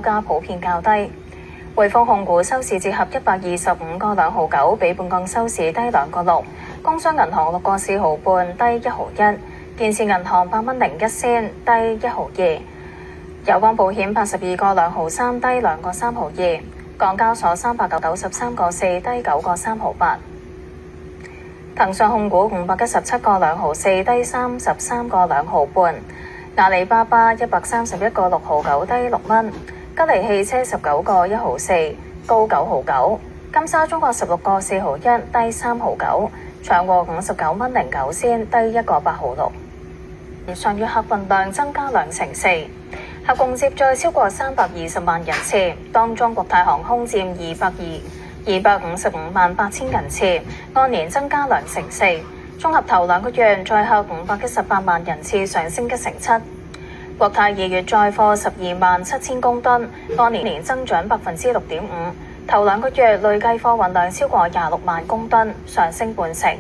價普遍較低。匯豐控股收市折合125個2毫9，比本港收市低2個6。工商銀行6個4毫半，低1毫1。建設銀行8蚊01仙，低1毫2。友邦保險82個2毫3，低2個3毫2。港交所393個4，低9個3毫8。騰訊控股517個2毫4，低33個2毫半。阿里巴巴131個6毫9，低6蚊。吉利汽車19個1毫4，高9毫9。金沙中國16個4毫1，低3毫9。長和59蚊09仙，低1個8毫6。上月客運量增加2成4，合共接載超過320萬人次，當中國泰航空佔255萬8千人次，按年增加2成4。綜合頭2個月載客518萬人次，上升1成7。國泰2月載貨12萬7千公噸，按年增長6.5%。頭2個月累計貨運量超過26萬公噸，上升半成。